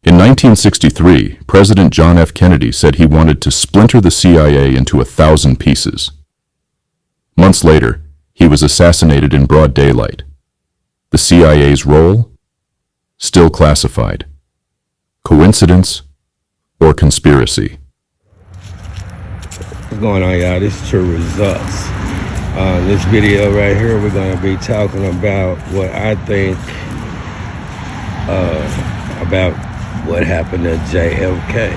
In 1963, President John F. Kennedy said he wanted to splinter the CIA into 1,000 pieces. Months later, he was assassinated in broad daylight. The CIA's role? Still classified. Coincidence or conspiracy? What's going on, y'all? This is TRURESULTS. This video right here, we're going to be talking about what I think about what happened to JFK,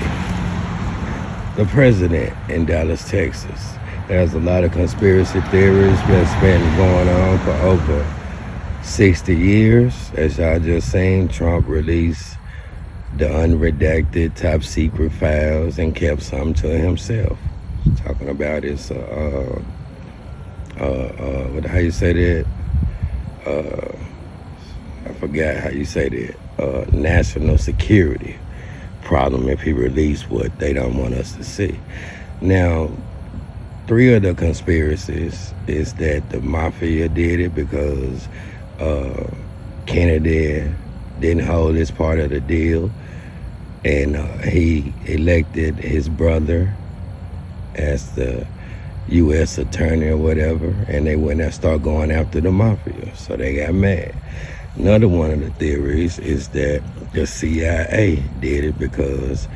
the president in Dallas, Texas. There's a lot of conspiracy theories that's been going on for over 60 years. As y'all just seen, Trump released the unredacted top secret files and kept some to himself. Talking about his, how you say that? I forgot how you say that. National security problem if he released what they don't want us to see. Now, 3 of the conspiracies is that the mafia did it because Kennedy didn't hold his part of the deal, and he elected his brother as the U.S. attorney or whatever, and they went and started going after the mafia, so they got mad. Another one of the theories is that the CIA did it because,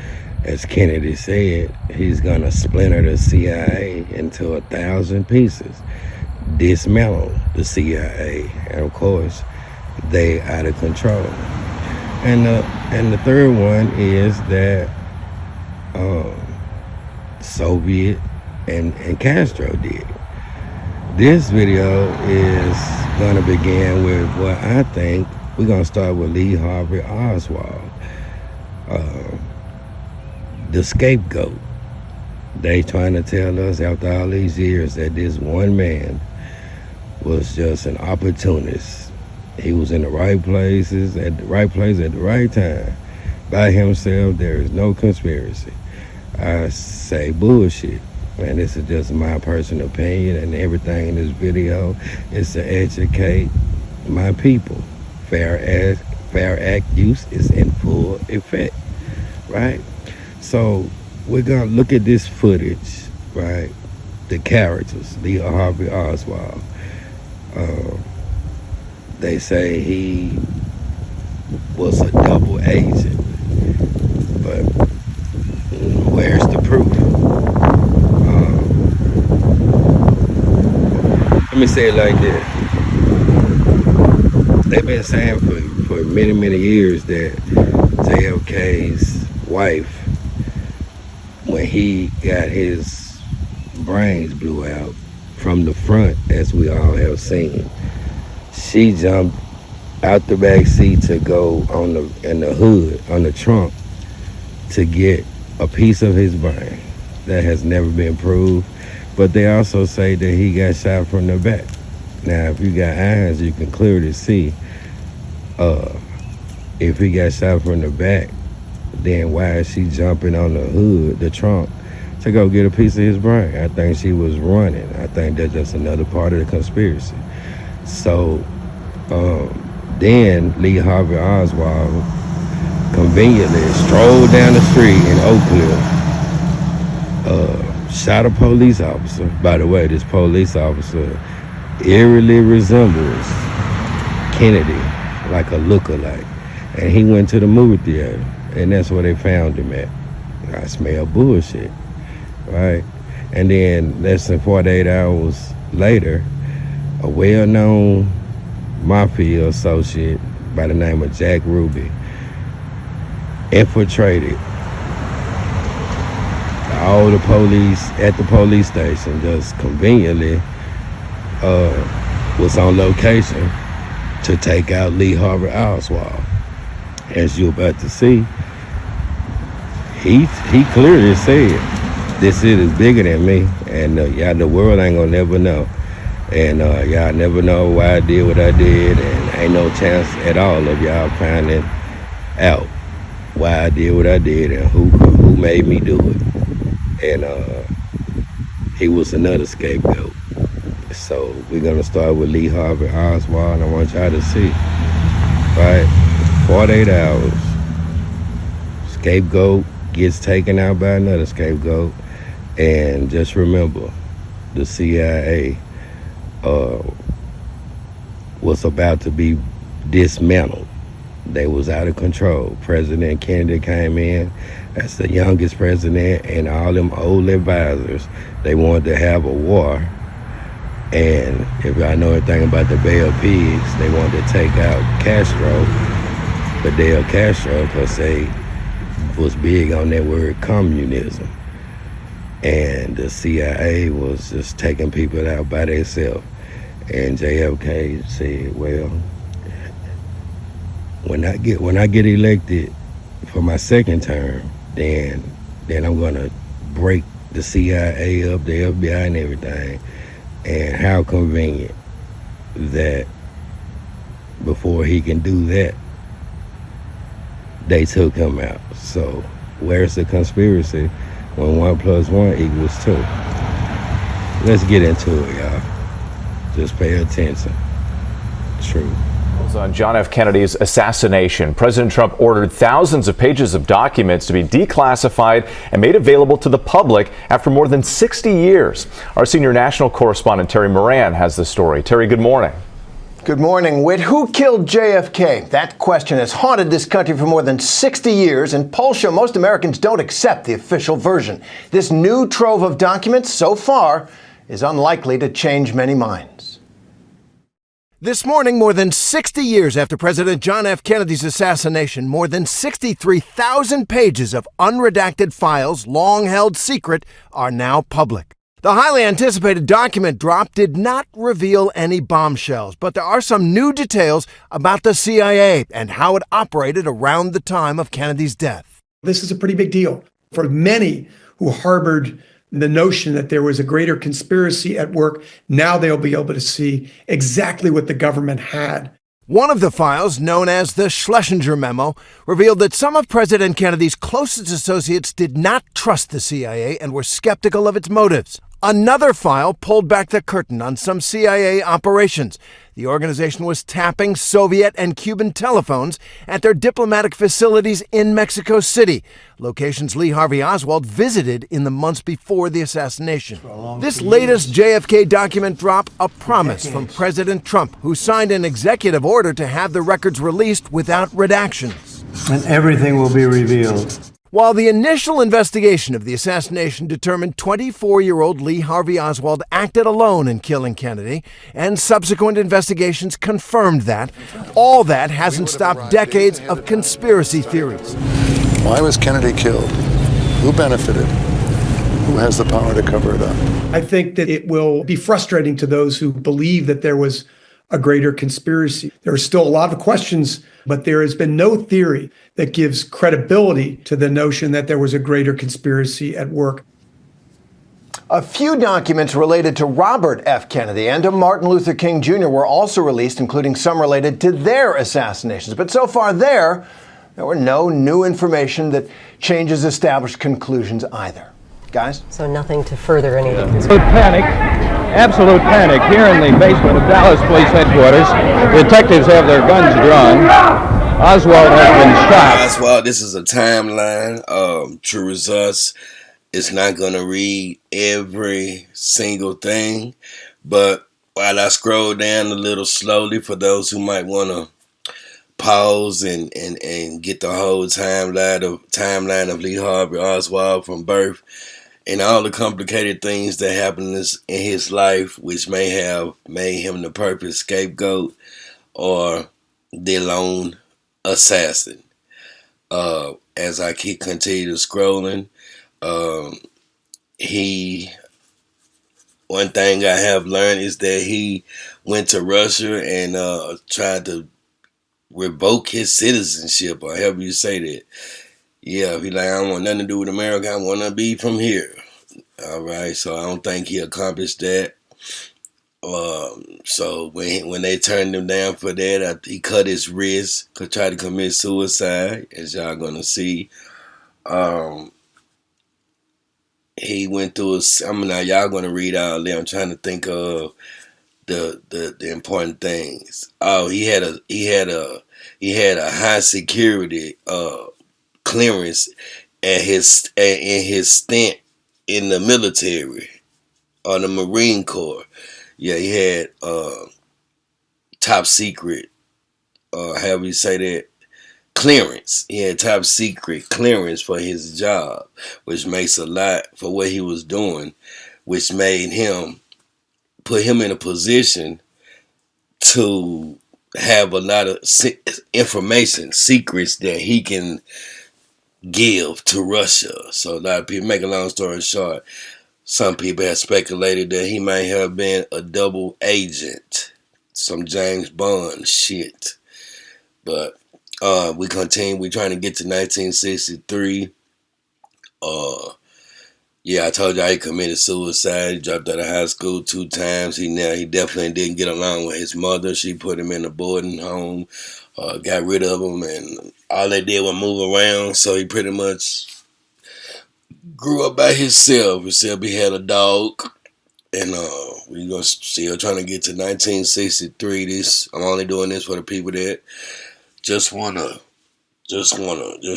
as Kennedy said, he's gonna splinter the CIA into 1,000 pieces, dismantle the CIA, and of course, they out of control. And the third one is that Soviet and Castro did it. This video is gonna begin with what I think. We're gonna start with Lee Harvey Oswald, the scapegoat. They trying to tell us after all these years that this one man was just an opportunist. He was in the right places at the right place at the right time. By himself, there is no conspiracy. I say bullshit. And this is just my personal opinion, and everything in this video is to educate my people. Fair Act use is in full effect, right? So we're gonna look at this footage, right? The characters, Lee Harvey Oswald. They say he was a double agent, but where's the proof? Let me say it like this. They've been saying for many, many years that JFK's wife, when he got his brains blew out from the front, as we all have seen, she jumped out the back seat to go in the hood, on the trunk, to get a piece of his brain. That has never been proved. But they also say that he got shot from the back. Now, if you got eyes, you can clearly see if he got shot from the back, then why is she jumping on the hood, the trunk, to go get a piece of his brain? I think she was running. I think that's just another part of the conspiracy. So then Lee Harvey Oswald conveniently strolled down the street in Oak Cliff, shot a police officer. By the way, this police officer eerily resembles Kennedy, like a lookalike. And he went to the movie theater, and that's where they found him at. I smell bullshit, right? And then less than 48 hours later, a well-known mafia associate by the name of Jack Ruby infiltrated all the police at the police station, just conveniently was on location to take out Lee Harvey Oswald. As you're about to see, he clearly said, this shit is bigger than me, and y'all, the world ain't gonna never know. And y'all never know why I did what I did, and ain't no chance at all of y'all finding out why I did what I did and who made me do it. And he was another scapegoat. So we're gonna start with Lee Harvey Oswald, and I want y'all to see, right? 48 hours, scapegoat gets taken out by another scapegoat. And just remember, the CIA was about to be dismantled. They was out of control. President Kennedy came in as the youngest president, and all them old advisors, they wanted to have a war. And if y'all know anything about the Bay of Pigs, they wanted to take out Castro, Fidel Castro, because they was big on that word communism. And the CIA was just taking people out by themselves. And JFK said, well, when I get elected for my second term, then I'm gonna break the CIA up, the FBI and everything. And how convenient that before he can do that, they took him out. So where's the conspiracy when 1 + 1 = 2? Let's get into it, y'all. Just pay attention. True. On John F. Kennedy's assassination, President Trump ordered thousands of pages of documents to be declassified and made available to the public after more than 60 years. Our senior national correspondent Terry Moran has the story. Terry, good morning. Good morning, Whit. Who killed JFK? That question has haunted this country for more than 60 years, and polls show most Americans don't accept the official version. This new trove of documents, so far, is unlikely to change many minds. This morning, more than 60 years after President John F. Kennedy's assassination, more than 63,000 pages of unredacted files, long held secret, are now public. The highly anticipated document drop did not reveal any bombshells, but there are some new details about the CIA and how it operated around the time of Kennedy's death. This is a pretty big deal for many who harbored the notion that there was a greater conspiracy at work. Now they'll be able to see exactly what the government had. One of the files, known as the Schlesinger Memo, revealed that some of President Kennedy's closest associates did not trust the CIA and were skeptical of its motives. Another file pulled back the curtain on some CIA operations. The organization was tapping Soviet and Cuban telephones at their diplomatic facilities in Mexico City, locations Lee Harvey Oswald visited in the months before the assassination. This latest JFK document drop, a promise from President Trump, who signed an executive order to have the records released without redactions. And everything will be revealed. While the initial investigation of the assassination determined 24-year-old Lee Harvey Oswald acted alone in killing Kennedy, and subsequent investigations confirmed that, all that hasn't stopped decades of conspiracy theories. Why was Kennedy killed? Who benefited? Who has the power to cover it up? I think that it will be frustrating to those who believe that there was a greater conspiracy. There are still a lot of questions, but there has been no theory that gives credibility to the notion that there was a greater conspiracy at work. A few documents related to Robert F. Kennedy and to Martin Luther King Jr. were also released, including some related to their assassinations. But so far there were no new information that changes established conclusions either. Guys? So nothing to further any of this. Absolute panic here in the basement of Dallas Police Headquarters. Detectives have their guns drawn. Oswald has been shot. Oswald, this is a timeline. TRURESULTS is not going to read every single thing, but while I scroll down a little slowly for those who might want to pause and get the whole timeline of Lee Harvey Oswald from birth, and all the complicated things that happened in his life, which may have made him the perfect scapegoat or the lone assassin. As I continue scrolling, one thing I have learned is that he went to Russia and tried to revoke his citizenship, or however you say that. Yeah, he like, I don't want nothing to do with America. I want to be from here. All right, so I don't think he accomplished that. So when they turned him down for that, he cut his wrist, tried to commit suicide, as y'all gonna see. He went through now y'all gonna read all that. I'm trying to think of the important things. Oh, he had a high security clearance and his stint in the military or the Marine Corps. Yeah, he had top secret, however you say that, clearance. He had top secret clearance for his job, which makes a lot for what he was doing, which made him put him in a position to have a lot of information, secrets that he can give to Russia. So a lot of people, make a long story short, some people have speculated that he might have been a double agent, some James Bond shit. But we continue. We're trying to get to 1963. Yeah, I told you he committed suicide. He dropped out of high school 2 times. He definitely didn't get along with his mother. She put him in a boarding home, got rid of him, and all they did was move around. So he pretty much grew up by himself. Except he had a dog. And we're gonna still trying to get to 1963. I'm only doing this for the people that just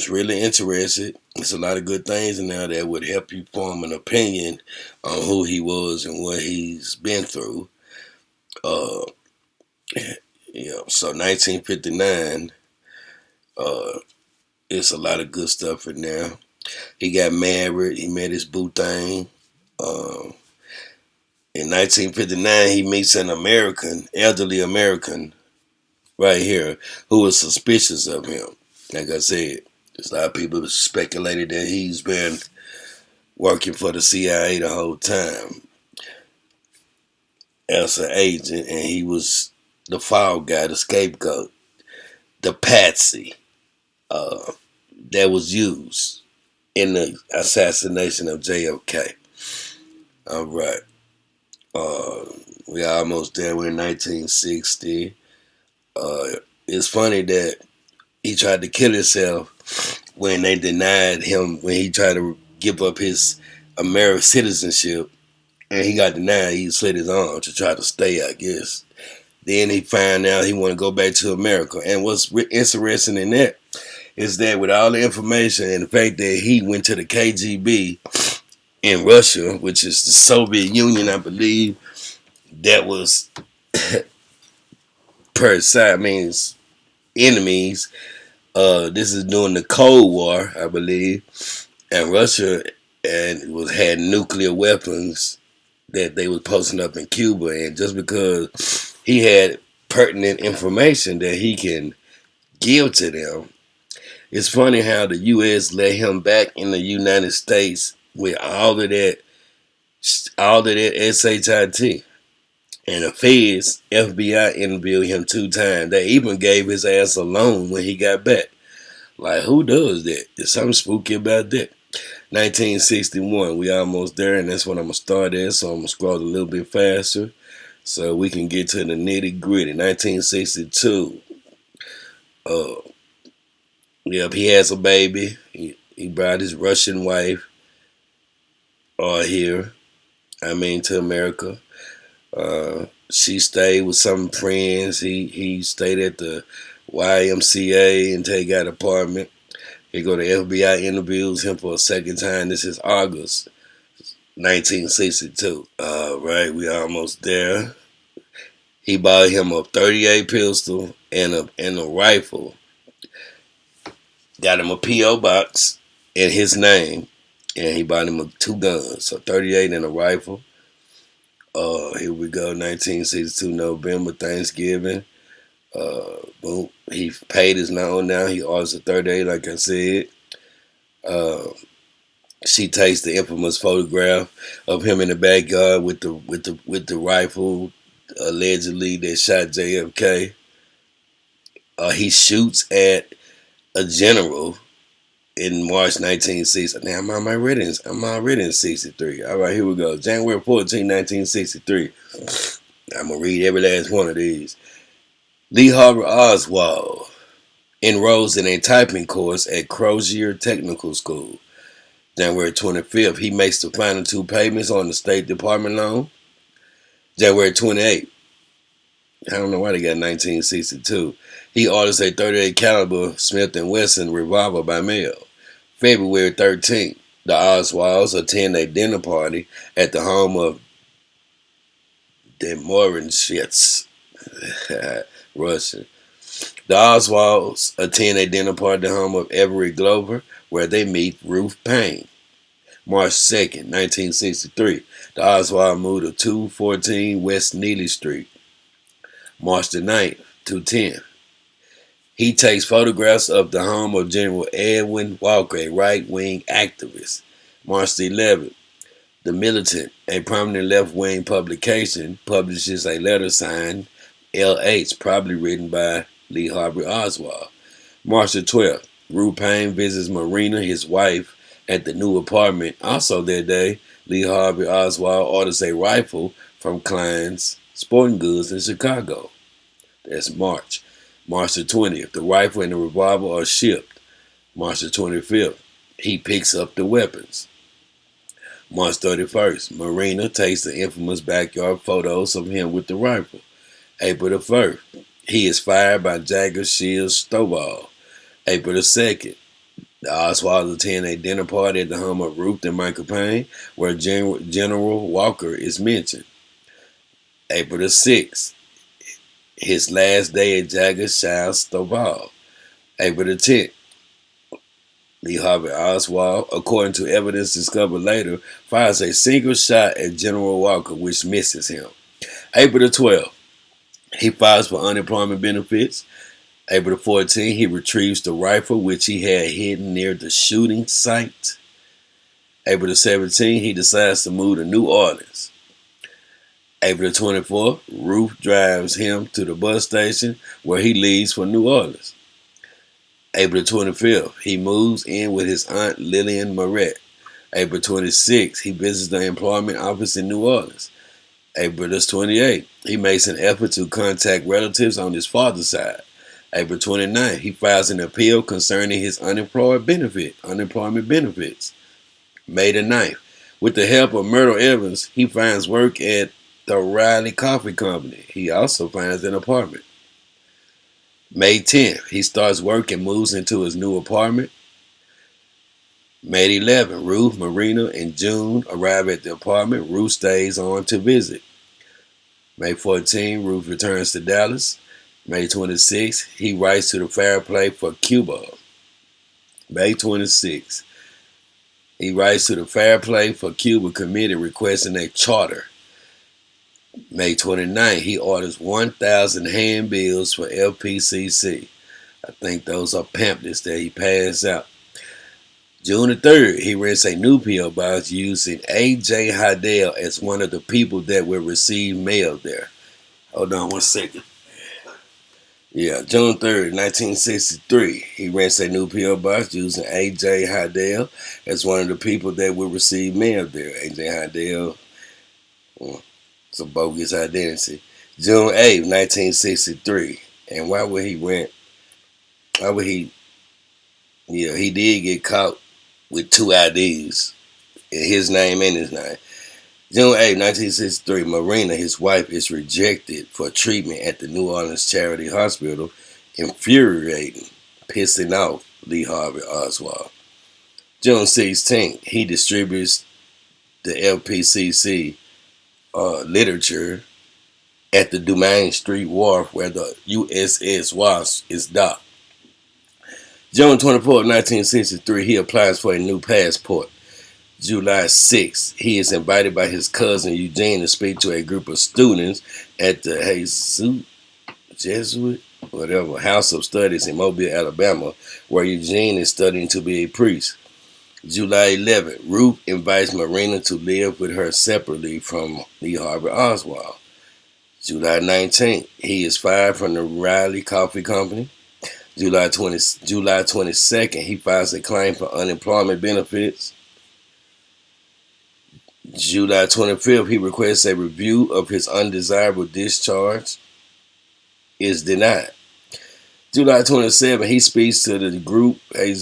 really interested. There's a lot of good things in there that would help you form an opinion on who he was and what he's been through. So 1959, it's a lot of good stuff in there. He got married. He met his boo thing. In 1959, he meets an elderly American, right here, who was suspicious of him. Like I said, there's a lot of people speculated that he's been working for the CIA the whole time as an agent, and he was the fall guy, the scapegoat, the patsy that was used in the assassination of JFK. All right. We're almost there. We're in 1960. It's funny that he tried to kill himself when they denied him, when he tried to give up his American citizenship, and he got denied. He slit his arm to try to stay, I guess. Then he found out he wanted to go back to America. And what's interesting in that is that with all the information and the fact that he went to the KGB in Russia, which is the Soviet Union, I believe, that was per side means enemies. This is during the Cold War, I believe, and Russia had nuclear weapons that they was posting up in Cuba, and just because he had pertinent information that he can give to them, it's funny how the U.S. let him back in the United States with all of that SHIT. And the feds, FBI interviewed him 2 times. They even gave his ass a loan when he got back. Like, who does that? There's something spooky about that. 1961, we almost there, and that's when I'm going to start at, so I'm going to scroll a little bit faster so we can get to the nitty gritty. 1962. Yep, he has a baby. He brought his Russian wife here, to America. She stayed with some friends. He stayed at the YMCA until he got an apartment. He go to FBI interviews him for a second time. This is August 1962. Right, we almost there. He bought him a .38 pistol and a rifle. Got him a P.O. box in his name, and he bought him 2 guns, so .38 and a rifle. Here we go, 1962 November, Thanksgiving. Boom. He paid his loan now. He orders a .38, like I said. She takes the infamous photograph of him in the backyard with the rifle, allegedly that shot JFK. He shoots at a general in March 1960. Now I'm already in 63. All right, here we go. January 14, 1963. I'm gonna read every last one of these. Lee Harvey Oswald enrolls in a typing course at Crozier Technical School. January 25th, he makes the final 2 payments on the State Department loan. January 28th, I don't know why they got 1962. He orders a .38 caliber Smith & Wesson revolver by mail. February 13th, the Oswalds attend a dinner party at the home of Demorinshits, Russian. The Oswalds attend a dinner party at the home of Everett Glover, where they meet Ruth Payne. March 2nd, 1963, the Oswald moved to 214 West Neely Street. March the 9th, 210. He takes photographs of the home of General Edwin Walker, a right-wing activist. March the 11th, The Militant, a prominent left-wing publication, publishes a letter signed L.H., probably written by Lee Harvey Oswald. March the 12th, Ruth Payne visits Marina, his wife, at the new apartment. Also that day, Lee Harvey Oswald orders a rifle from Klein's Sporting Goods in Chicago. That's March. March the 20th, the rifle and the revolver are shipped. March the 25th, he picks up the weapons. March 31st, Marina takes the infamous backyard photos of him with the rifle. April the 1st, he is fired by Jagger Shields Stovall. April the 2nd, the Oswalds attend a dinner party at the home of Ruth and Michael Payne, where General Walker is mentioned. April the 6th, his last day at Jagger Shields Stovall. April the 10th, Lee Harvey Oswald, according to evidence discovered later, fires a single shot at General Walker, which misses him. April the 12th, he files for unemployment benefits. April the 14th, he retrieves the rifle which he had hidden near the shooting site. April the 17th, he decides to move to New Orleans. April the 24th, Ruth drives him to the bus station where he leaves for New Orleans. April the 25th, he moves in with his aunt Lillian Moret. April 26th, he visits the employment office in New Orleans. April 28th, he makes an effort to contact relatives on his father's side. April 29th, he files an appeal concerning his unemployment benefits. May the 9th, with the help of Myrtle Evans, he finds work at the Riley Coffee Company. He also finds an apartment. May 10th, he starts work and moves into his new apartment. May 11th, Ruth, Marina, and June arrive at the apartment. Ruth stays on to visit. May 14th, Ruth returns to Dallas. May 26th, he writes to the Fair Play for Cuba. May 26th, he writes to the Fair Play for Cuba committee requesting a charter. May 29th, he orders 1,000 handbills for LPCC. I think those are pamphlets that he passed out. June the 3rd, he rents a new P.O. box using A.J. Hydell as one of the people that will receive mail there. Hold on one second. Yeah, June 3rd, 1963, he rents a new P.O. box using A.J. Hydell as one of the people that will receive mail there. A.J. Hydell, it's a bogus identity. June 8th, 1963, and he did get caught with two IDs, his name and his name. June 8, 1963, Marina, his wife, is rejected for treatment at the New Orleans Charity Hospital, infuriating, pissing off Lee Harvey Oswald. June 16, he distributes the LPCC literature at the Dumaine Street Wharf where the USS Wasp is docked. June 24, 1963, he applies for a new passport. July 6, he is invited by his cousin Eugene to speak to a group of students at the Jesuit House of Studies in Mobile, Alabama, where Eugene is studying to be a priest. July 11, Ruth invites Marina to live with her separately from Lee Harvey Oswald. July 19, he is fired from the Riley Coffee Company. July 22nd, he files a claim for unemployment benefits. July 25th, he requests a review of his undesirable discharge. Is denied. July 27th, he speaks to the group, a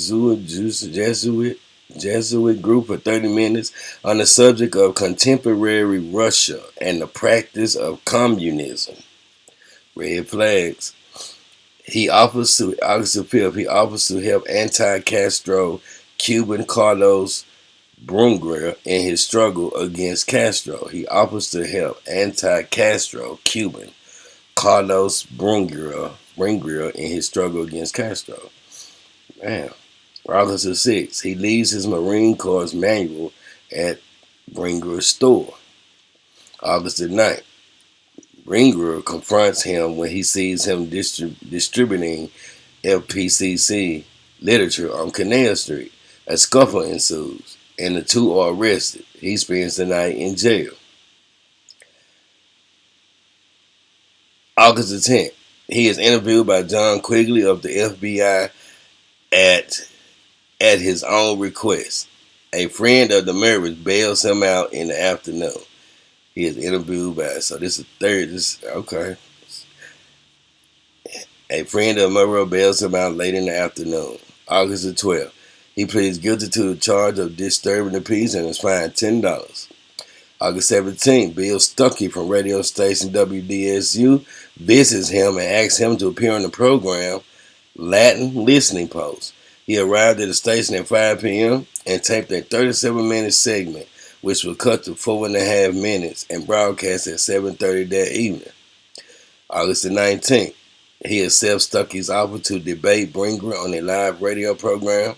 Jesuit group, for 30 minutes on the subject of contemporary Russia and the practice of communism. Red flags. August the 5th, he offers to help anti-Castro Cuban Carlos Brunguer in his struggle against Castro. He offers to help anti-Castro Cuban Carlos Brunguer in his struggle against Castro. Damn. August the 6th, he leaves his Marine Corps manual at Brunguer's store. August the 9th, Brunguer confronts him when he sees him distributing FPCC literature on Canal Street. A scuffle ensues, and the two are arrested. He spends the night in jail. August the 10th, he is interviewed by John Quigley of the FBI at his own request. A friend of the murderers bails him out in the afternoon. He is interviewed by, so this is third, okay. A friend of the murderer bails him out late in the afternoon. August the 12th, he pleads guilty to the charge of disturbing the peace and is fined $10. August 17th, Bill Stuckey from radio station WDSU visits him and asks him to appear on the program Latin Listening Post. He arrived at the station at 5 p.m. and taped a 37-minute segment, which was cut to 4.5 minutes and broadcast at 7:30 that evening. August the 19th, he accepts Stuckey's offer to debate Bringer on a live radio program.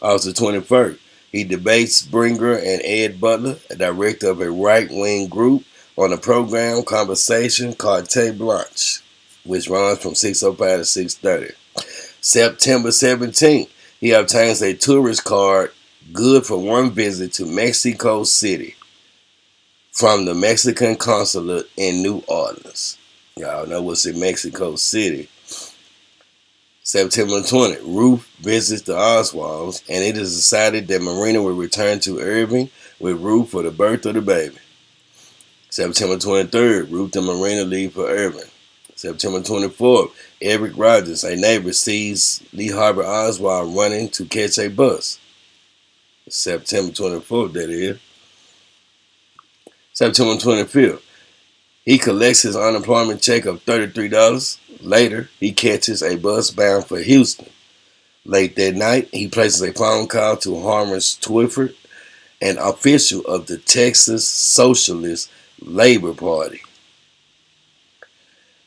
August the 21st, he debates Bringer and Ed Butler, a director of a right-wing group, on a program Conversation Carte Blanche, which runs from 6:05 to 6:30. September 17th, he obtains a tourist card good for one visit to Mexico City from the Mexican consulate in New Orleans. Y'all know what's in Mexico City. September 20th, Ruth visits the Oswalds, and it is decided that Marina will return to Irving with Ruth for the birth of the baby. September 23rd, Ruth and Marina leave for Irving. September 24th, Eric Rogers, a neighbor, sees Lee Harvey Oswald running to catch a bus. September 24th, that is. September 25th, he collects his unemployment check of $33. Later, he catches a bus bound for Houston. Late that night, he places a phone call to Horace Twifford, an official of the Texas Socialist Labor Party.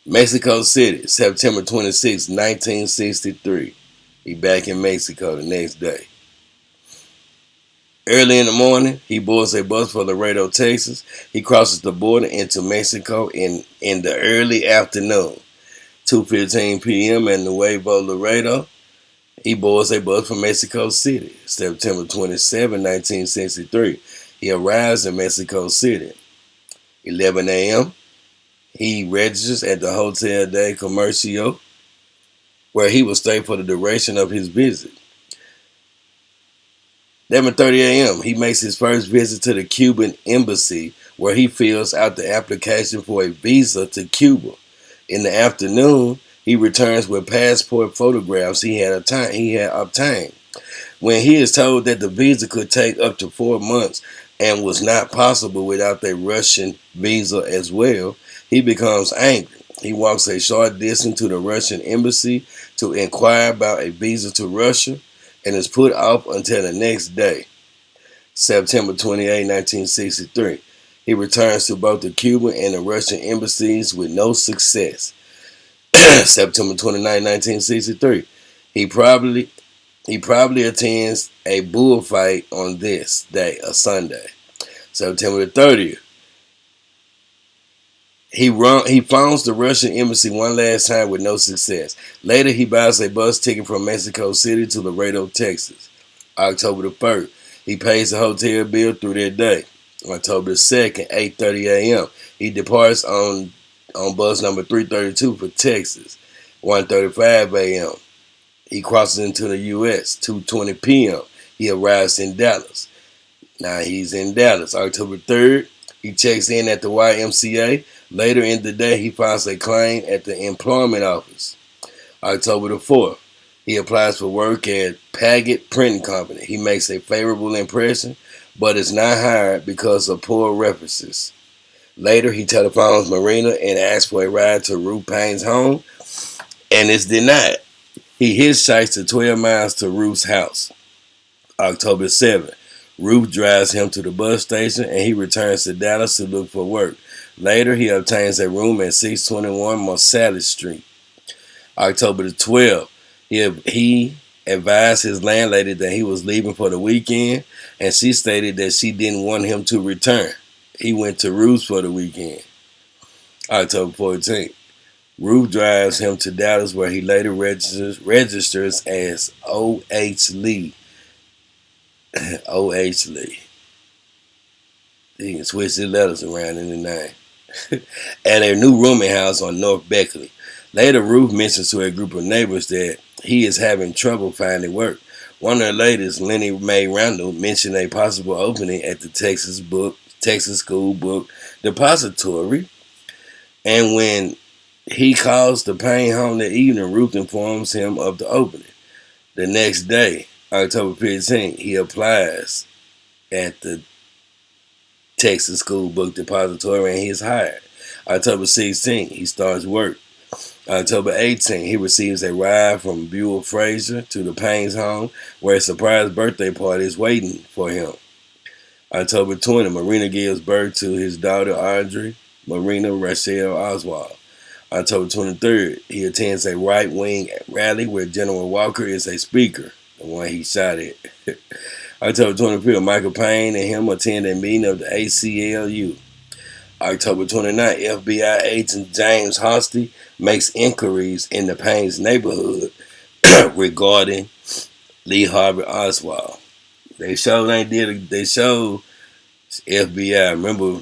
Mexico City, September 26, 1963. He back in Mexico the next day. Early in the morning, he boards a bus for Laredo, Texas. He crosses the border into Mexico in the early afternoon. 2:15 p.m. in Nuevo Laredo. He boards a bus from Mexico City. September 27, 1963. He arrives in Mexico City. 11 a.m. He registers at the Hotel de Comercio, where he will stay for the duration of his visit. 11:30 a.m. He makes his first visit to the Cuban embassy, where he fills out the application for a visa to Cuba. In the afternoon, he returns with passport photographs he had obtained. When he is told that the visa could take up to 4 months and was not possible without a Russian visa as well, he becomes angry. He walks a short distance to the Russian embassy to inquire about a visa to Russia and is put off until the next day. September 28, 1963. He returns to both the Cuban and the Russian embassies with no success. September 29, 1963. He probably attends a bullfight on this day, a Sunday. September 30th. He phones the Russian embassy one last time with no success. Later, he buys a bus ticket from Mexico City to Laredo, Texas. October the 1st, he pays the hotel bill through that day. October the 2nd, 8:30 a.m., he departs on bus number 332 for Texas. 1:35 a.m., he crosses into the U.S. 2:20 p.m., he arrives in Dallas. Now he's in Dallas. October 3rd, he checks in at the YMCA. Later in the day, he files a claim at the employment office. October the 4th, he applies for work at Paget Printing Company. He makes a favorable impression, but is not hired because of poor references. Later, he telephones Marina and asks for a ride to Ruth Payne's home, and is denied. He hitchhikes to 12 miles to Ruth's house. October 7th, Ruth drives him to the bus station and he returns to Dallas to look for work. Later, he obtains a room at 621 Marsalis Street. October the 12th, he advised his landlady that he was leaving for the weekend, and she stated that she didn't want him to return. He went to Ruth's for the weekend. October 14th, Ruth drives him to Dallas, where he later registers as O.H. Lee. O.H. Lee. He can switch his letters around in the name. At a new rooming house on North Beckley. Later, Ruth mentions to a group of neighbors that he is having trouble finding work. One of the ladies, Lenny Mae Randall, mentioned a possible opening at the Texas School Book Depository. And when he calls the Payne home that evening, Ruth informs him of the opening. The next day, October 15th, he applies at the Texas School Book Depository and he is hired. October 16th, he starts work. October 18th, he receives a ride from Buell Frazier to the Payne's home, where a surprise birthday party is waiting for him. October 20th, Marina gives birth to his daughter Audrey Marina Rachel Oswald. October 23rd, he attends a right-wing rally where General Walker is a speaker, the one he shot at. October 25th, Michael Payne and him attend a meeting of the ACLU. October 29th, FBI agent James Hosty makes inquiries in the Payne's neighborhood regarding Lee Harvey Oswald. They showed FBI. Remember,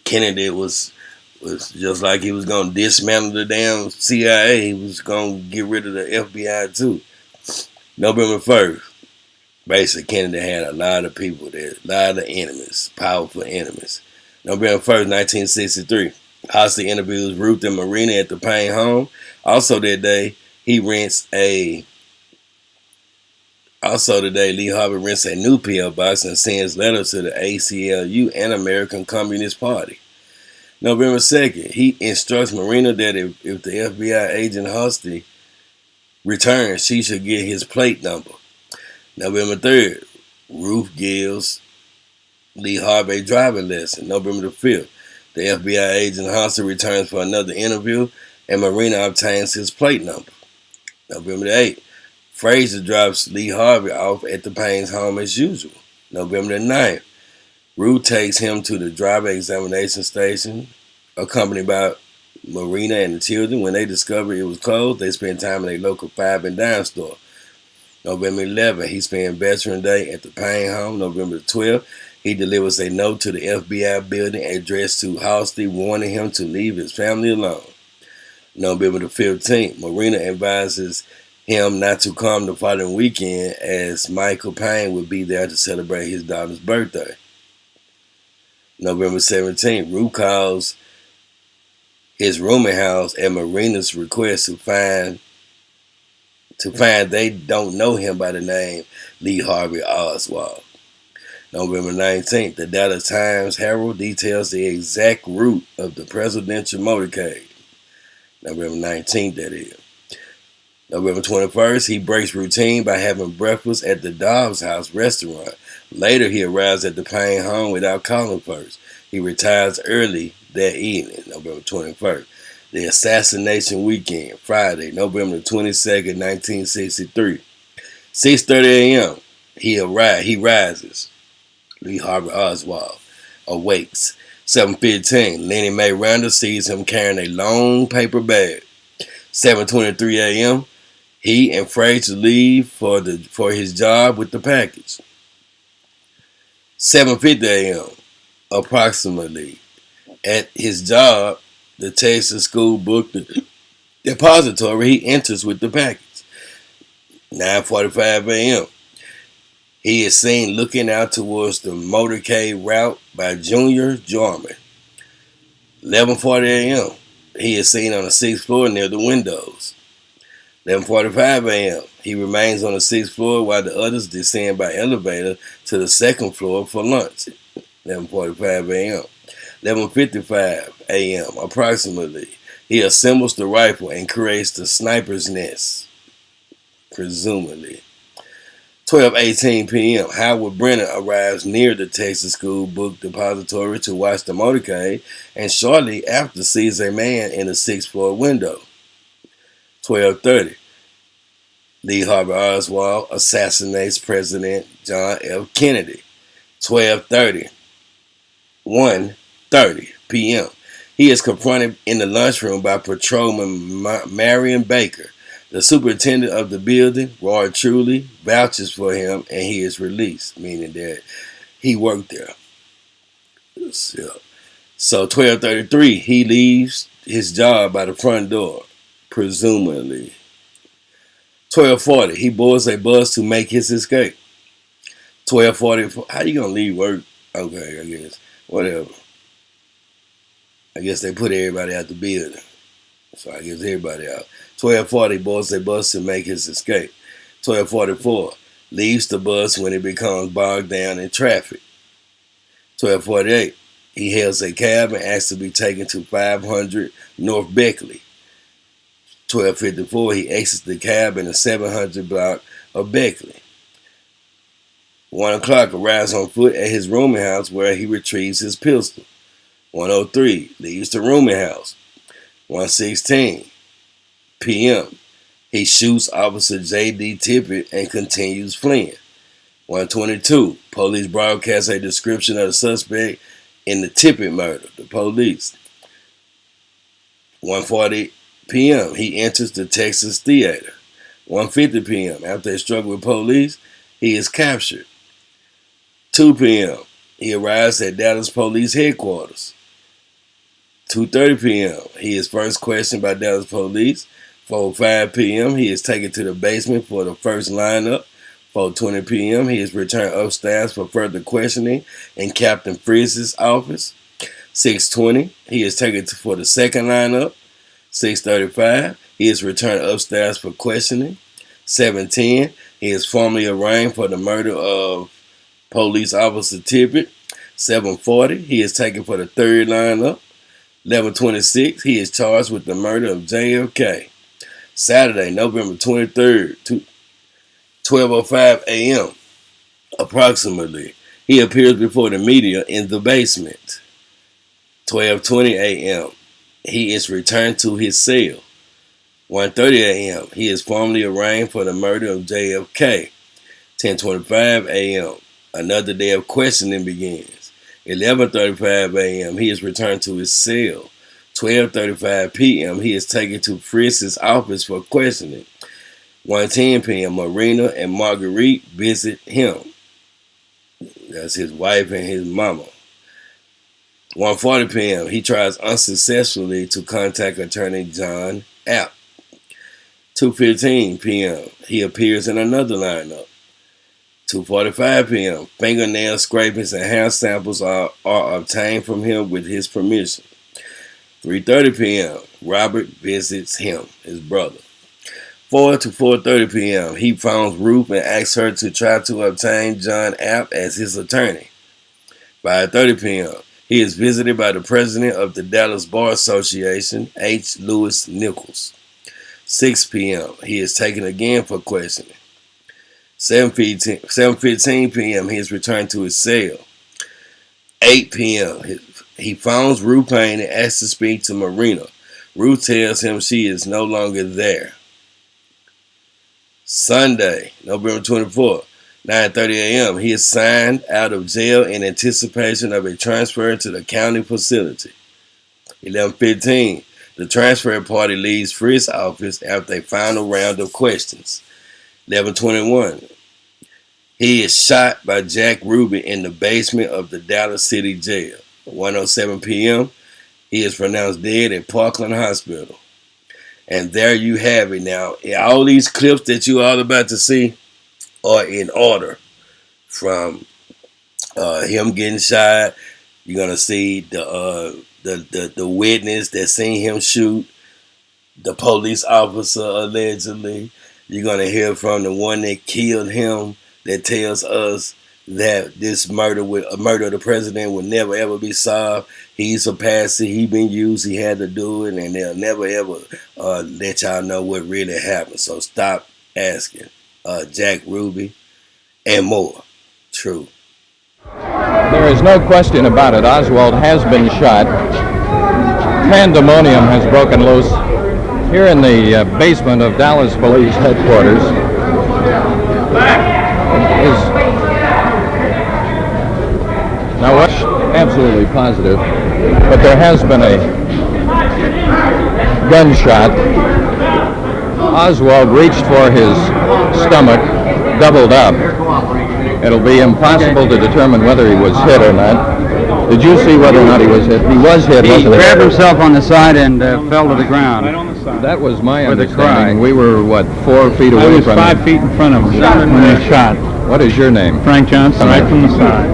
Kennedy was just like he was going to dismantle the damn CIA. He was going to get rid of the FBI too. November 1st, basically Kennedy had a lot of people there, a lot of enemies, powerful enemies. November 1st, 1963, Hosty interviews Ruth and Marina at the Payne home. Also that day, Lee Harvey rents a new P.O. box and sends letters to the ACLU and American Communist Party. November 2nd, he instructs Marina that if the FBI agent Hosty returns, she should get his plate number. November 3rd, Ruth gives Lee Harvey a driving lesson. November the 5th, the FBI agent Hosty returns for another interview and Marina obtains his plate number. November the 8th, Frazier drops Lee Harvey off at the Payne's home as usual. November the 9th, Ruth takes him to the driver examination station, accompanied by Marina and the children. When they discover it was closed, they spend time in a local 5 and dime store. November 11th, he spent Veterans Day at the Payne home. November 12th, he delivers a note to the FBI building addressed to Hosty, warning him to leave his family alone. November the 15th, Marina advises him not to come the following weekend as Michael Payne would be there to celebrate his daughter's birthday. November 17th, Ruth calls his rooming house at Marina's request to find they don't know him by the name Lee Harvey Oswald. November 19th, the Dallas Times-Herald details the exact route of the presidential motorcade. November 19th, that is. November 21st, he breaks routine by having breakfast at the Dobbs House restaurant. Later, he arrives at the Payne home without calling first. He retires early that evening, November 21st. The assassination weekend, Friday, November 22nd, 1963. 6:30 a.m., he rises. Lee Harvey Oswald awakes. 7:15, Lenny Mae Randall sees him carrying a long paper bag. 7:23 a.m., he and Frazier leave for his job with the package. 7:50 a.m., approximately, at his job, the Texas School Book Depository, he enters with the package. 9:45 a.m., he is seen looking out towards the motorcade route by Junior Jarman. 11:40 a.m., he is seen on the 6th floor near the windows. 11:45 a.m., he remains on the 6th floor while the others descend by elevator to the 2nd floor for lunch. 11:45 a.m. 11:55 a.m. approximately, he assembles the rifle and creates the sniper's nest, presumably. 12:18 p.m. Howard Brenner arrives near the Texas School Book Depository to watch the motorcade and shortly after sees a man in a 6th floor window. 12:30. Lee Harvey Oswald assassinates President John F. Kennedy. 12:30. 1:30 p.m. He is confronted in the lunchroom by Patrolman Marion Baker. The superintendent of the building, Roy Truly, vouches for him and he is released, meaning that he worked there. So 12:33, he leaves his job by the front door, presumably. 12:40, he boards a bus to make his escape. 12:44, how you gonna leave work? Okay, I guess. Whatever. I guess they put everybody out the building. So I guess everybody out. 12:40, boards a bus to make his escape. 12:44, leaves the bus when it becomes bogged down in traffic. 12:48, he hails a cab and asks to be taken to 500 North Beckley. 12:54, he exits the cab in the 700 block of Beckley. 1 o'clock, arrives on foot at his rooming house where he retrieves his pistol. 1:03, leaves the rooming house. 1:16 p.m., he shoots Officer J.D. Tippett and continues fleeing. 1:22, police broadcast a description of the suspect in the Tippett murder, the police. 1:40 p.m., he enters the Texas Theater. 1:50 p.m., after a struggle with police, he is captured. 2 p.m., he arrives at Dallas Police Headquarters. 2:30 p.m., he is first questioned by Dallas Police. 4:05 p.m., he is taken to the basement for the first lineup. 4:20 p.m., he is returned upstairs for further questioning in Captain Frizz's office. 6:20, he is taken for the second lineup. 6:35, he is returned upstairs for questioning. 7:10, he is formally arraigned for the murder of Police Officer Tippett. 7:40, he is taken for the third lineup. 11:26, he is charged with the murder of JFK. Saturday, November 23rd, 12:05 a.m. approximately, he appears before the media in the basement. 12:20 a.m., he is returned to his cell. 1:30 a.m., he is formally arraigned for the murder of JFK. 10:25 a.m., another day of questioning begins. 11:35 a.m., he is returned to his cell. 12:35 p.m., he is taken to Frizz's office for questioning. 1:10 p.m., Marina and Marguerite visit him. That's his wife and his mama. 1:40 p.m., he tries unsuccessfully to contact attorney John App. 2:15 p.m., he appears in another lineup. 2:45 p.m., fingernail scrapings and hair samples are obtained from him with his permission. 3:30 p.m., Robert visits him, his brother. 4 to 4:30 p.m., he phones Ruth and asks her to try to obtain John App as his attorney. 5:30 p.m., he is visited by the president of the Dallas Bar Association, H. Lewis Nichols. 6 p.m., he is taken again for questioning. 7:15 p.m., he is returned to his cell. 8 p.m., he phones Ruth Payne and asks to speak to Marina. Ruth tells him she is no longer there. Sunday, November 24th, 9:30 a.m., he is signed out of jail in anticipation of a transfer to the county facility. 11:15, the transfer party leaves Frizz's office after a final round of questions. 11:21, he is shot by Jack Ruby in the basement of the Dallas City Jail. 1:07 p.m., he is pronounced dead at Parkland Hospital. And there you have it now. All these clips that you are about to see are in order. From him getting shot, you're gonna see the witness that seen him shoot the police officer allegedly. You're gonna hear from the one that killed him that tells us that this murder of the president will never ever be solved. He's a patsy. He been used. He had to do it, and they'll never ever let y'all know what really happened. So stop asking. Jack Ruby, and more. True. There is no question about it. Oswald has been shot. Pandemonium has broken loose here in the basement of Dallas Police Headquarters. Now, what's absolutely positive, but there has been a gunshot. Oswald reached for his stomach, doubled up. It'll be impossible to determine whether he was hit or not. Did you see whether or not he was hit? He was hit, wasn't he? He grabbed himself on the side and fell to the ground. That was my With a understanding. cry. We were, what, 4 feet away from him? I was 5 feet in front of him when he shot. What is your name? Frank Johnson, right from the side.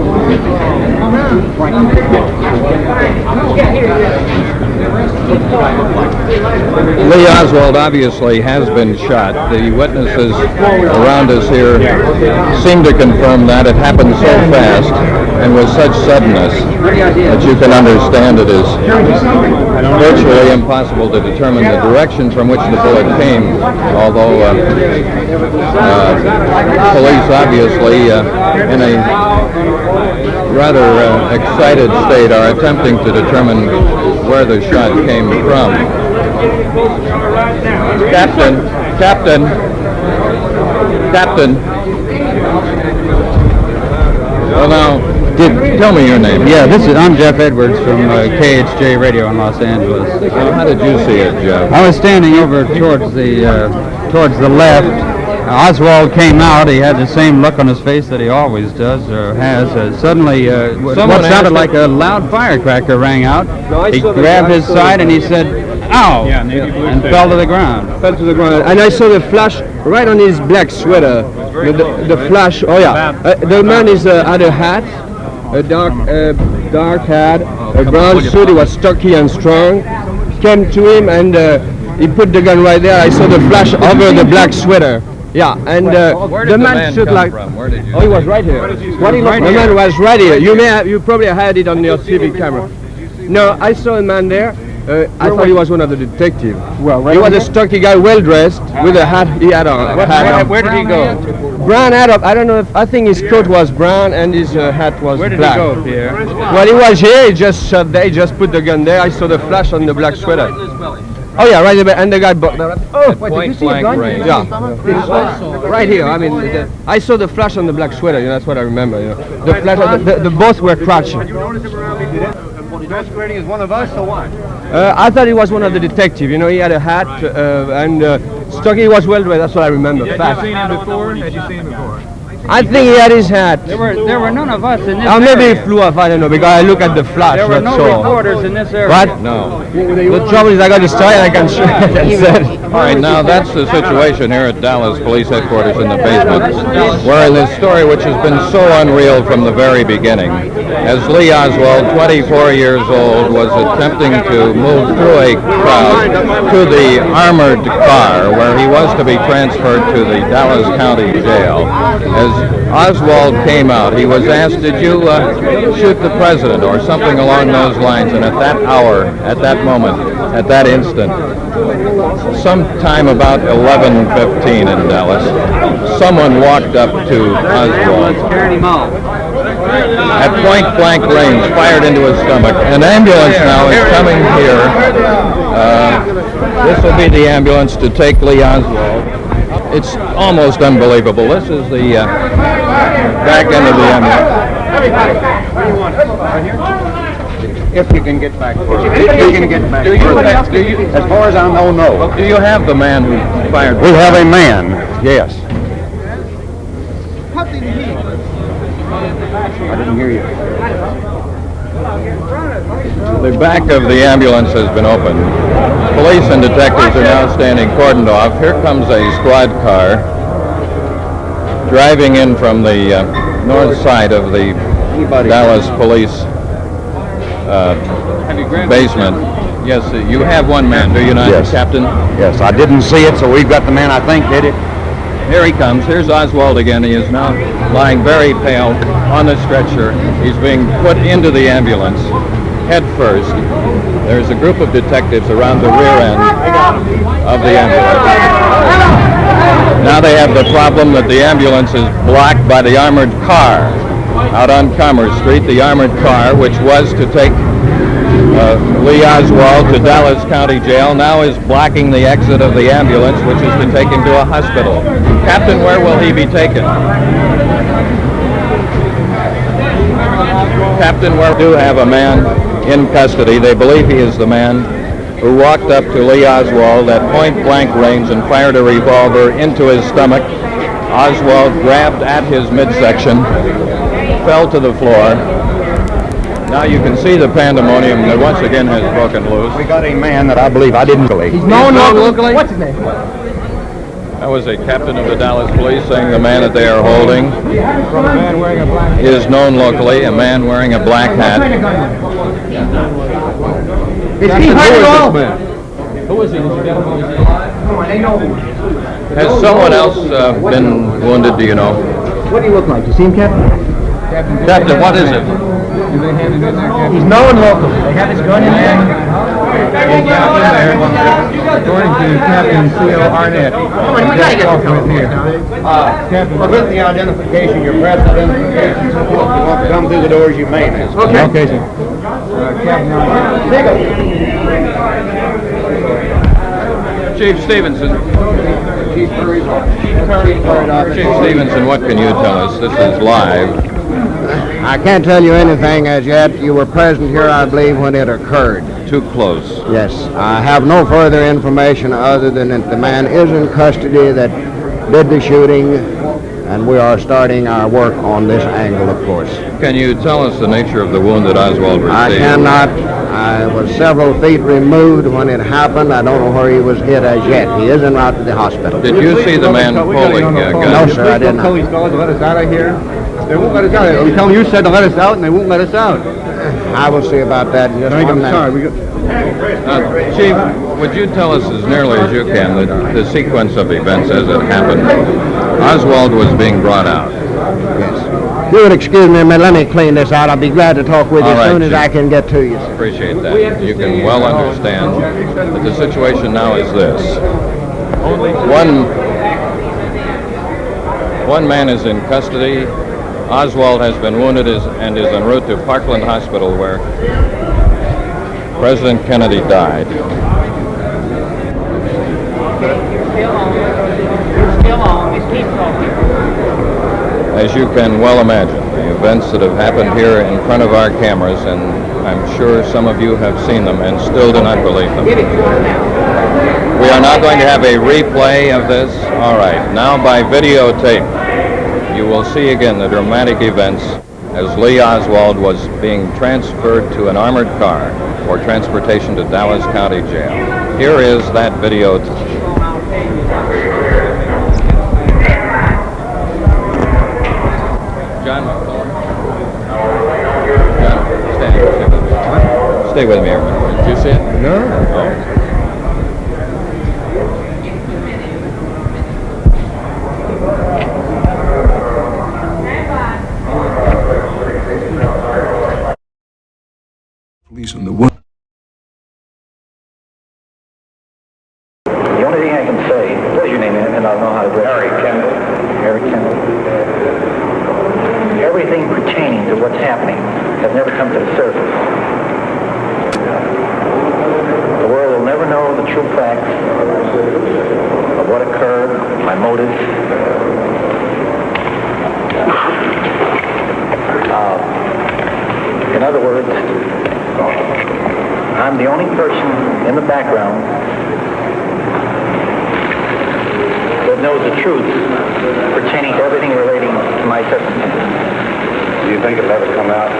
Lee Oswald obviously has been shot. The witnesses around us here seem to confirm that. It happened so fast and with such suddenness that you can understand it is virtually impossible to determine the direction from which the bullet came, although police obviously in a rather excited state are attempting to determine where the shot came from. Captain. Well, now, tell me your name. Yeah, I'm Jeff Edwards from KHJ Radio in Los Angeles. How did you see it, Jeff? I was standing over towards the left. Oswald came out. He had the same look on his face that he always does or has. Suddenly, what sounded like a loud firecracker rang out. He grabbed his side and he said, "Ow!" and fell to the ground. And I saw the flash right on his black sweater. The flash. Oh yeah. The man had a hat, a dark hat, a brown suit. He was stocky and strong. Came to him and he put the gun right there. I saw the flash over the black sweater. Yeah, and the man shoot like. Where did you? Oh, he was right here. The man was right here. You probably had it on your TV camera. No, I saw a man there. I thought he was one of the detectives. Well, he was a stocky guy, well dressed, with a hat. He had on. Where did he go? Brown hat up. I don't know. I think his coat was brown and his hat was Where did black. he go, Pierre? Well, he was here. He just shot there. He just put the gun there. I saw the flash on the black sweater. Oh yeah, right there. And the guy. Oh, wait, did you see a gun? Range. Yeah, right here. I mean, I saw the flash on the black sweater. That's what I remember. The flash. The both were crouching. Masquerading as one of us, or what? I thought he was one of the detectives. He had a hat and stocky. He was well dressed. That's what I remember. Had you seen him before? I think he had his hat. There were none of us in this Or maybe area. he flew off. I don't know because I look at the flash. There were that's no all. reporters in this area. What? No. The trouble is I got the story and I can share it and say it. All right, now that's the situation here at Dallas Police Headquarters in the basement. We're in this story which has been so unreal from the very beginning. As Lee Oswald, 24 years old, was attempting to move through a crowd to the armored car where he was to be transferred to the Dallas County Jail. As Oswald came out, he was asked, "Did you shoot the president?" or something along those lines. And at that hour, at that moment, at that instant, sometime about 11:15 in Dallas, someone walked up to Oswald at point-blank range, fired into his stomach. An ambulance now is coming here. This will be the ambulance to take Lee Oswald. It's almost unbelievable. This is the back end of the ambulance. If you can get back. If you can get back. As far as I know, no. Do you have the man who fired? We have a man, yes. I didn't hear you. The back of the ambulance has been opened. Police and detectives are now standing cordoned off. Here comes a squad car driving in from the north side of the Dallas Police basement. Yes, you have one man, do you not, Yes. Captain? Yes, I didn't see it, so we've got the man I think did it. Here he comes. Here's Oswald again. He is now lying very pale on the stretcher. He's being put into the ambulance, head first. There's a group of detectives around the rear end of the ambulance. Now they have the problem that the ambulance is blocked by the armored car. Out on Commerce Street, the armored car, which was to take Lee Oswald to Dallas County Jail, now is blocking the exit of the ambulance, which is to take him to a hospital. Captain, where will he be taken? Captain, we do have a man in custody. They believe he is the man who walked up to Lee Oswald at point-blank range and fired a revolver into his stomach. Oswald grabbed at his midsection, fell to the floor. Now you can see the pandemonium that once again has broken loose. We got a man that I believe I didn't believe. He's known locally? What's his name? That was a captain of the Dallas police saying the man that they are holding is known locally, a man wearing a black hat. Is he hurt at all? Who is he? Has someone else been wounded, do you know? What do you look like? You see him, Captain? Captain, what is it? He's known locally. They have his gun in there. According to Captain C.O. Arnett. Come on, we gotta get him here. Captain, with the identification, your breath identification, if you want to come through the doors, you may. Okay. Okay, sir. Captain Arnett. Chief Stevenson. Chief Stevenson, what can you tell us? This is live. I can't tell you anything as yet. You were present here, I believe, when it occurred. Too close. Yes. I have no further information other than that the man is in custody that did the shooting, and we are starting our work on this angle, of course. Can you tell us the nature of the wound that Oswald received? I cannot. I was several feet removed when it happened. I don't know where he was hit as yet. He is en route to the hospital. Did you see the man pulling a gun? No, sir, I did not. Tell these fellas to let us out of here. They won't let us out. We tell them you said to let us out, and they won't let us out. I will see about that in just 1 minute. Sorry. Chief, would you tell us as nearly as you can the sequence of events as it happened? Oswald was being brought out. Yes. You would excuse me a minute. Let me clean this out. I'll be glad to talk with you as soon as I can get to you. Appreciate that. You can well understand that the situation now is this. One man is in custody. Oswald has been wounded and is en route to Parkland Hospital, where President Kennedy died. As you can well imagine, the events that have happened here in front of our cameras, and I'm sure some of you have seen them and still do not believe them. We are now going to have a replay of this. All right, now by videotape, you will see again the dramatic events as Lee Oswald was being transferred to an armored car for transportation to Dallas County Jail. Here is that video. John, stay with me here a minute. Did you see it? No. Oh. Police in the world. The only thing I can say, what is your name, and I'll know how to do it. Harry Kendall. Harry Kendall. Everything pertaining to what's happening has never come to the surface. The world will never know the true facts of what occurred, my motives. In other words, I'm the only person in the background that knows the truth pertaining to everything relating to my circumstances. Do you think it'll ever come out?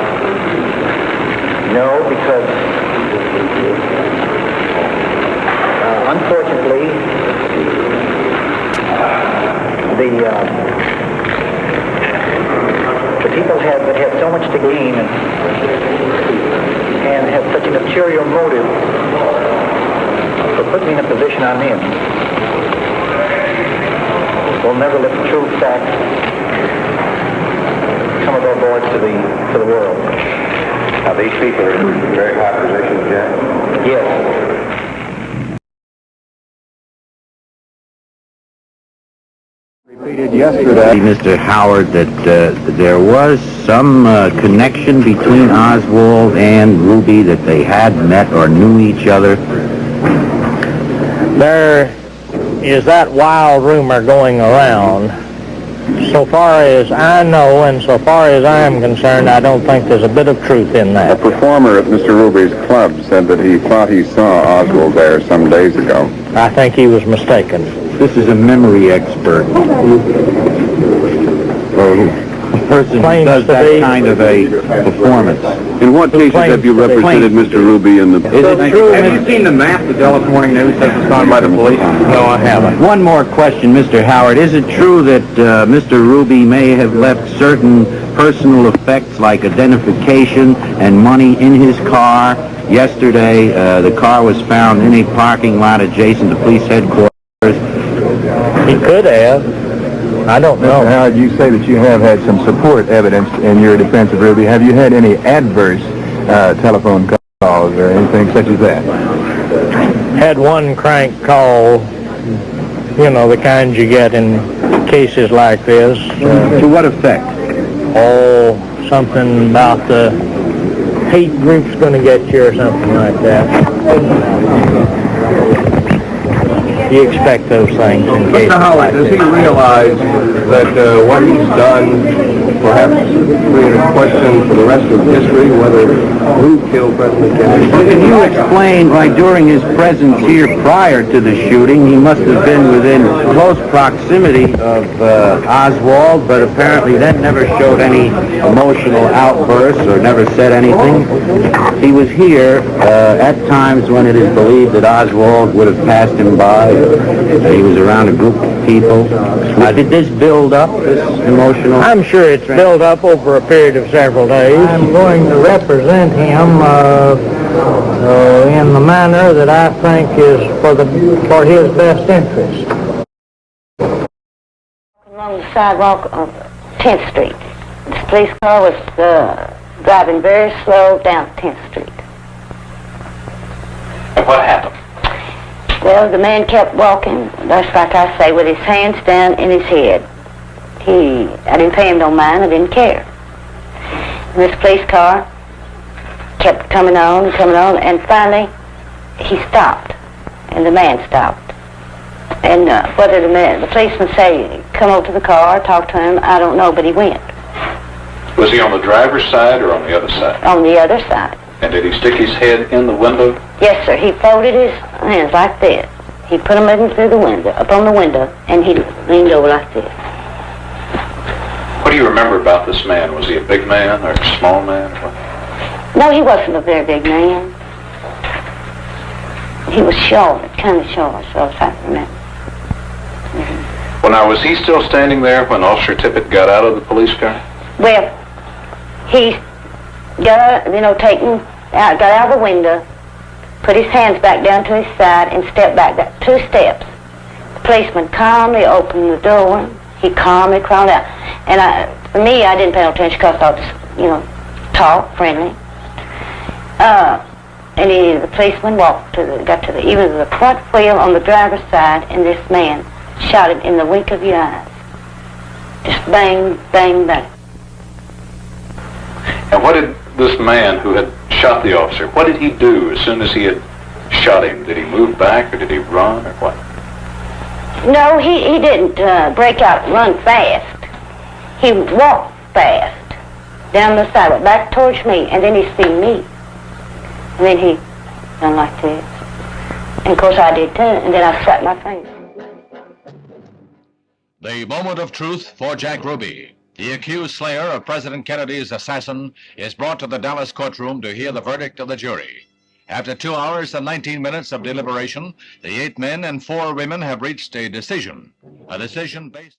No, because unfortunately, the people that have so much to gain and have such an ulterior motive for putting me in a position I'm in will never let the true facts come above board to the world. Now these people are in very high positions, Jack? Yes. yesterday, Mr. Howard, that there was some connection between Oswald and Ruby, that they had met or knew each other? There is that wild rumor going around. So far as I know and so far as I am concerned, I don't think there's a bit of truth in that. A performer at Mr. Ruby's club said that he thought he saw Oswald there some days ago. I think he was mistaken. This is a memory expert. A person who does that kind of a performance. In what cases have you represented Mr. Ruby in the... Is it true? Have you seen the map the Dallas Morning News says was found by the police? No, I haven't. One more question, Mr. Howard. Is it true that Mr. Ruby may have left certain personal effects like identification and money in his car? Yesterday, the car was found in a parking lot adjacent to police headquarters. He could have. I don't know. Mr. Howard, you say that you have had some support evidence in your defense of Ruby. Have you had any adverse telephone calls or anything such as that? Had one crank call, you know, the kind you get in cases like this. To what effect? Oh, something about the hate group's going to get you or something like that. You expect those things in cases. Mr. Howard, like does he this. realize that what he's done perhaps create a question for the rest of history, whether who killed President Kennedy? Can you explain why during his presence here prior to the shooting, he must have been within close proximity of Oswald, but apparently then never showed any emotional outbursts or never said anything? He was here at times when it is believed that Oswald would have passed him by. He was around a group of people. Did this build up, this emotional? I'm sure it's built up over a period of several days. I'm going to represent him in the manner that I think is for his best interest. Along the sidewalk of 10th Street. This police car was driving very slow down 10th Street. And what happened? Well, the man kept walking, just like I say, with his hands down in his head. I didn't pay him no mind, I didn't care. And this police car kept coming on, and finally he stopped, and the man stopped. And whether the policeman say, come over to the car, talk to him, I don't know, but he went. Was he on the driver's side or on the other side? On the other side. And did he stick his head in the window? Yes, sir. He folded his hands like this. He put them in through the window, up on the window, and he leaned over like this. What do you remember about this man? Was he a big man or a small man? Or what? No, he wasn't a very big man. He was short, kind of short, so as I remember. Well, now, was he still standing there when Officer Tippett got out of the police car? Well, he got out of the window, put his hands back down to his side, and stepped back 2 steps. The policeman calmly opened the door. He calmly crawled out. And for me, I didn't pay no attention because I was, talk, friendly. And the policeman got to the front wheel on the driver's side, and this man shot him in the wink of your eyes. Just bang, bang, bang. And what did this man who had shot the officer, what did he do as soon as he had shot him? Did he move back or did he run or what? No, he didn't break out and run fast. He walked fast down the sidewalk, back towards me, and then he seen me. And then he done like this. And of course I did too, and then I slapped my face. The moment of truth for Jack Ruby. The accused slayer of President Kennedy's assassin is brought to the Dallas courtroom to hear the verdict of the jury. After 2 hours and 19 minutes of deliberation, the 8 men and 4 women have reached a decision based